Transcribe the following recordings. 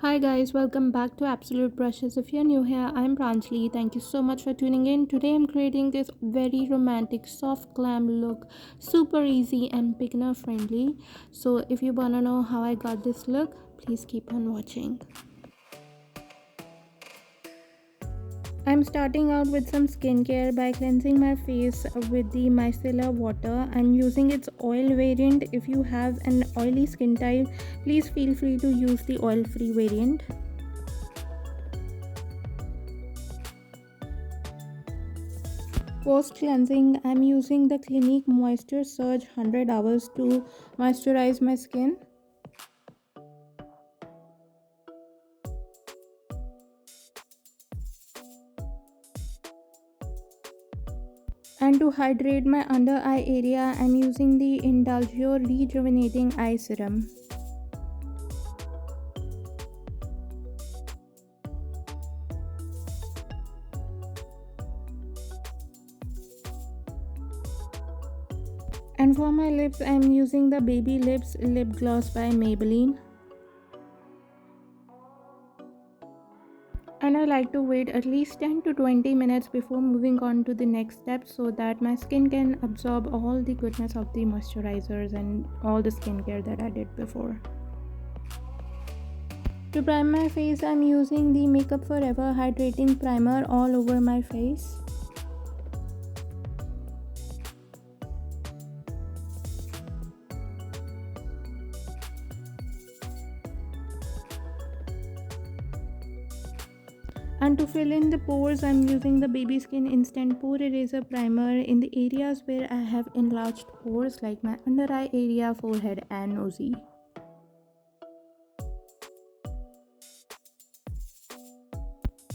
Hi guys, welcome back to Absolute Brushes. If you're new here, I'm Pranjali. Thank you so much for tuning in. Today I'm creating this very romantic soft glam look, super easy and beginner friendly. So if you wanna know how I got this look, please keep on watching. I'm starting out with some skincare by cleansing my face with the micellar water. I'm using its oil variant. If you have an oily skin type, please feel free to use the oil-free variant. Post cleansing, I'm using the Clinique Moisture Surge 100 hours to moisturize my skin. And to hydrate my under eye area, I'm using the Indulgio Rejuvenating Eye Serum. And for my lips, I'm using the Baby Lips Lip Gloss by Maybelline. And I like to wait at least 10 to 20 minutes before moving on to the next step so that my skin can absorb all the goodness of the moisturizers and all the skincare that I did before. To prime my face, I'm using the Makeup Forever Hydrating Primer all over my face. And to fill in the pores, I'm using the Baby Skin Instant Pore Eraser Primer in the areas where I have enlarged pores like my under eye area, forehead and nosy.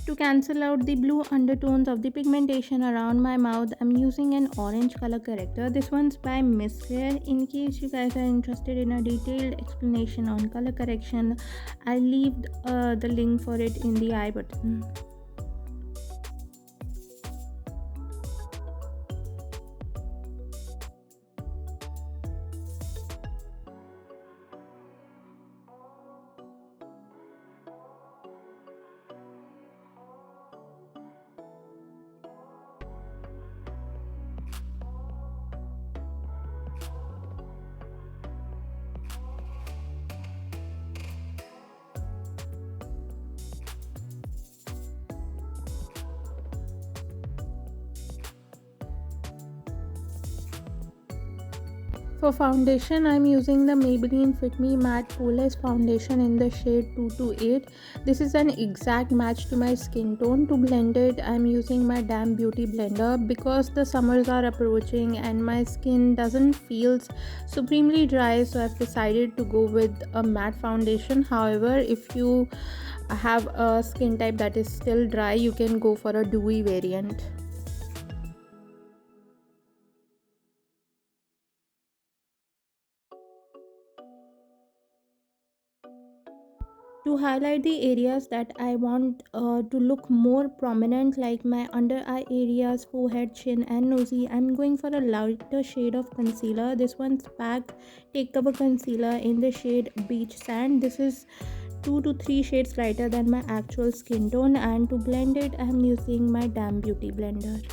To cancel out the blue undertones of the pigmentation around my mouth, I'm using an orange color corrector. This one's by Miss Claire. In case you guys are interested in a detailed explanation on color correction, I'll leave the link for it in the I button. For foundation, I'm using the Maybelline Fit Me Matte Poreless Foundation in the shade 228. This is an exact match to my skin tone. To blend it, I'm using my Damn Beauty blender because the summers are approaching and my skin doesn't feel supremely dry, so I've decided to go with a matte foundation. However, if you have a skin type that is still dry, you can go for a dewy variant. To highlight the areas that I want to look more prominent, like my under eye areas, forehead, chin and nosy, I'm going for a lighter shade of concealer. This one's pack take cover concealer in the shade beach sand. This is 2 to 3 shades lighter than my actual skin tone, and to blend it I'm using my Damn Beauty blender.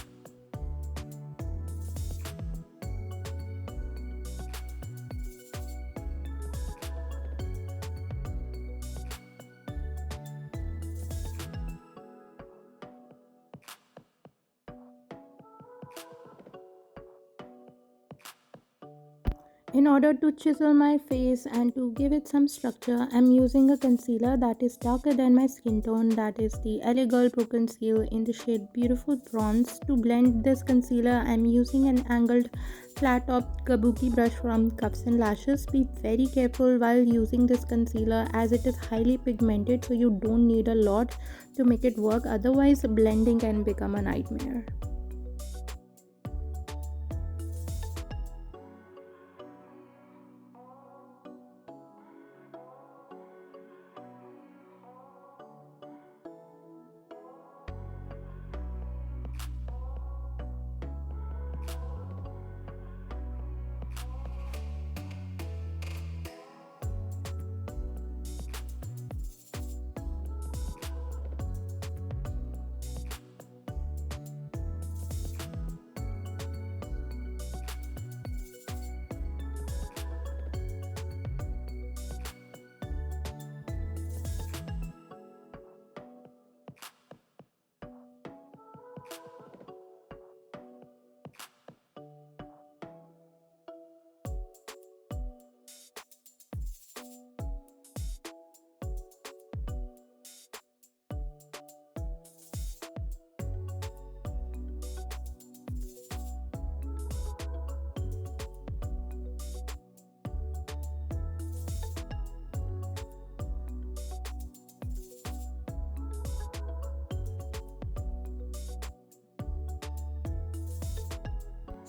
In order to chisel my face and to give it some structure, I'm using a concealer that is darker than my skin tone, that is the LA Girl Pro Conceal in the shade Beautiful Bronze. To blend this concealer, I'm using an angled flat top kabuki brush from Cuffs and Lashes. Be very careful while using this concealer as it is highly pigmented, so you don't need a lot to make it work, otherwise blending can become a nightmare.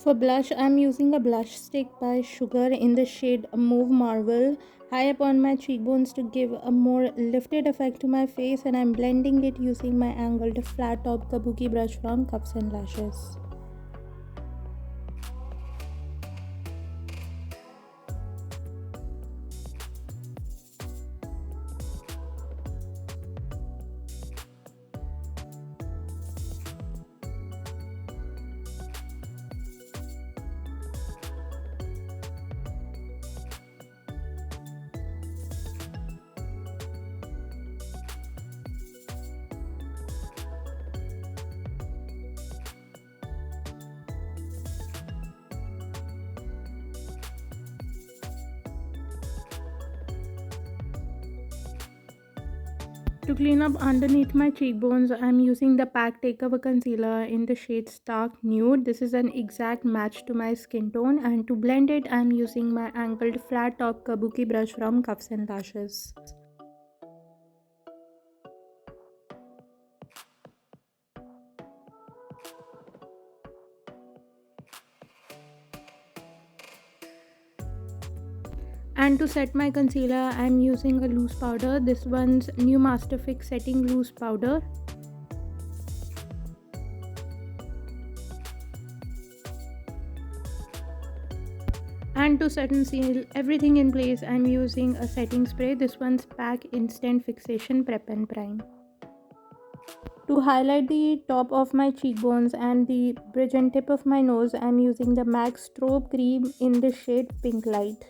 For blush, I'm using a blush stick by Sugar in the shade Mauve Marble high up on my cheekbones to give a more lifted effect to my face, and I'm blending it using my angled flat top kabuki brush from Cups and Lashes. To clean up underneath my cheekbones, I'm using the Pack Takeover Concealer in the shade Stark Nude. This is an exact match to my skin tone, and to blend it, I'm using my angled flat top kabuki brush from Cuffs and Lashes. And to set my concealer, I'm using a loose powder. This one's New Master Fix Setting Loose Powder. And to set and seal everything in place, I'm using a setting spray. This one's Pack Instant Fixation Prep and Prime. To highlight the top of my cheekbones and the bridge and tip of my nose, I'm using the MAC Strobe Cream in the shade Pink Light.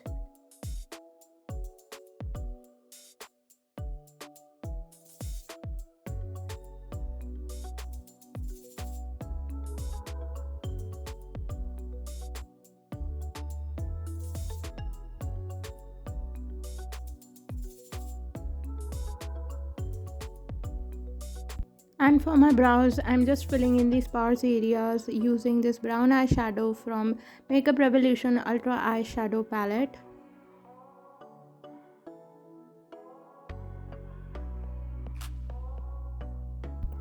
And for my brows, I'm just filling in the sparse areas using this brown eyeshadow from Makeup Revolution Ultra Eyeshadow Palette.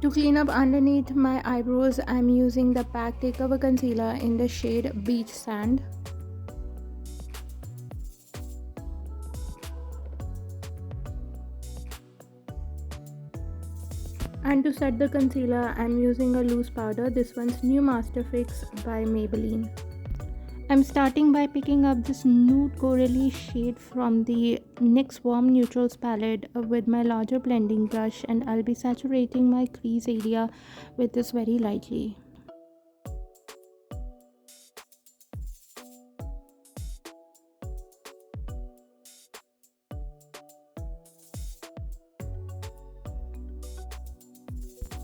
To clean up underneath my eyebrows, I'm using the Pack Takeover Concealer in the shade Beach Sand. And to set the concealer, I'm using a loose powder. This one's New Master Fix by Maybelline. I'm starting by picking up this nude corally shade from the NYX Warm Neutrals palette with my larger blending brush, and I'll be saturating my crease area with this very lightly.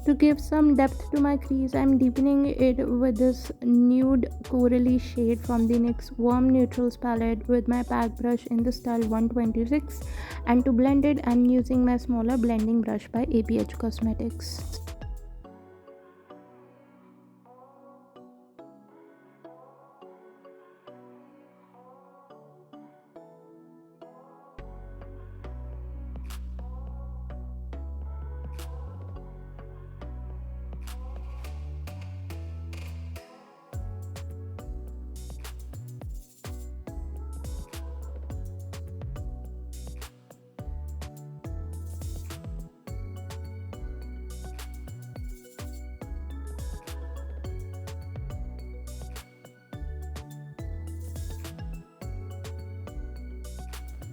To give some depth to my crease, I'm deepening it with this nude corally shade from the NYX Warm Neutrals palette with my pack brush in the style 126, and to blend it, I'm using my smaller blending brush by ABH Cosmetics.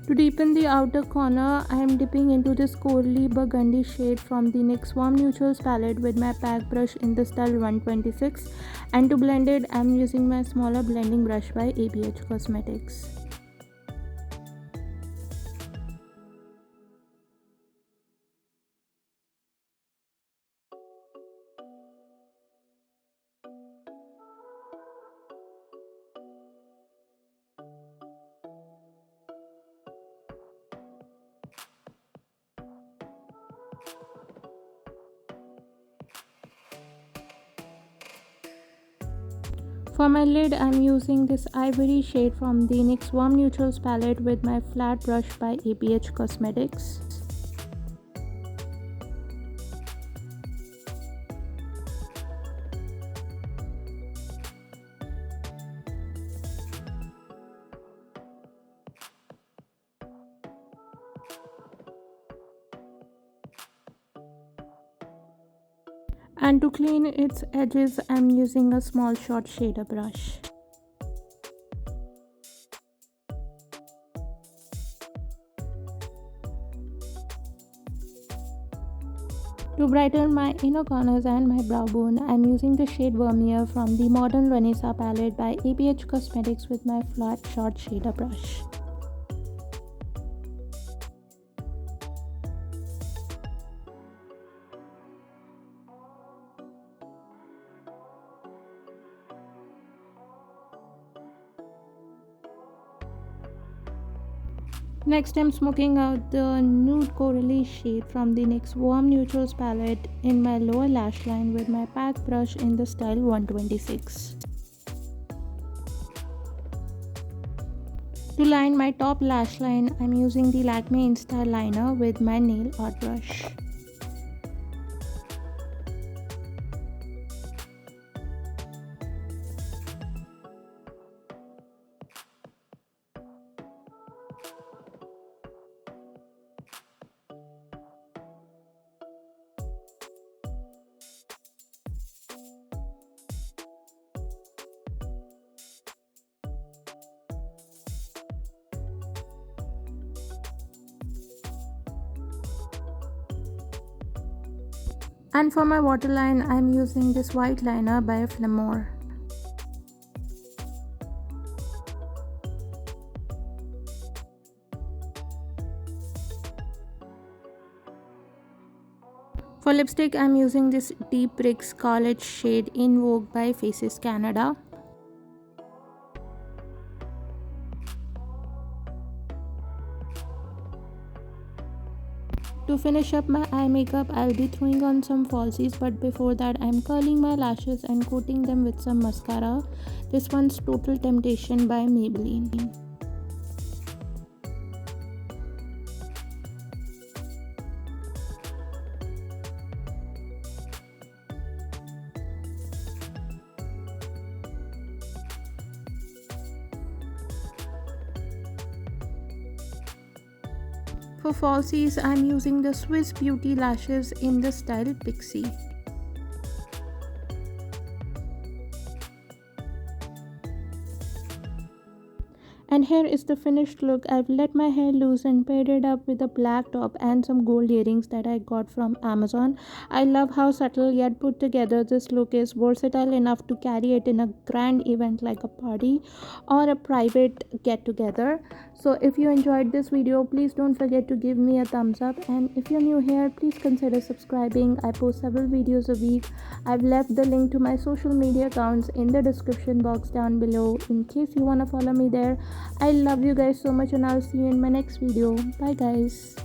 To deepen the outer corner, I am dipping into this corally burgundy shade from the NYX Warm Neutrals palette with my pack brush in the style 126, and to blend it, I am using my smaller blending brush by ABH Cosmetics. For my lid, I'm using this ivory shade from the NYX Warm Neutrals palette with my flat brush by ABH Cosmetics. And to clean its edges, I'm using a small short shader brush. To brighten my inner corners and my brow bone, I'm using the shade Vermeer from the Modern Renaissance palette by ABH Cosmetics with my flat short shader brush. Next, I'm smoking out the nude corally shade from the NYX Warm Neutrals palette in my lower lash line with my pack brush in the style 126. To line my top lash line, I'm using the Lakme Insta liner with my nail art brush. And for my waterline, I'm using this white liner by Pore. For lipstick, I'm using this Deep Brick Scarlet shade In Vogue by Faces Canada. To finish up my eye makeup, I'll be throwing on some falsies, but before that I'm curling my lashes and coating them with some mascara. This one's Total Temptation by Maybelline. For falsies, I'm using the Swiss Beauty lashes in the style Pixie. And here is the finished look. I've let my hair loose and paired it up with a black top and some gold earrings that I got from Amazon. I love how subtle yet put together this look is, versatile enough to carry it in a grand event like a party or a private get together. So if you enjoyed this video, please don't forget to give me a thumbs up, and if you're new here, please consider subscribing. I post several videos a week. I've left the link to my social media accounts in the description box down below in case you want to follow me there. I love you guys so much, and I'll see you in my next video. Bye guys.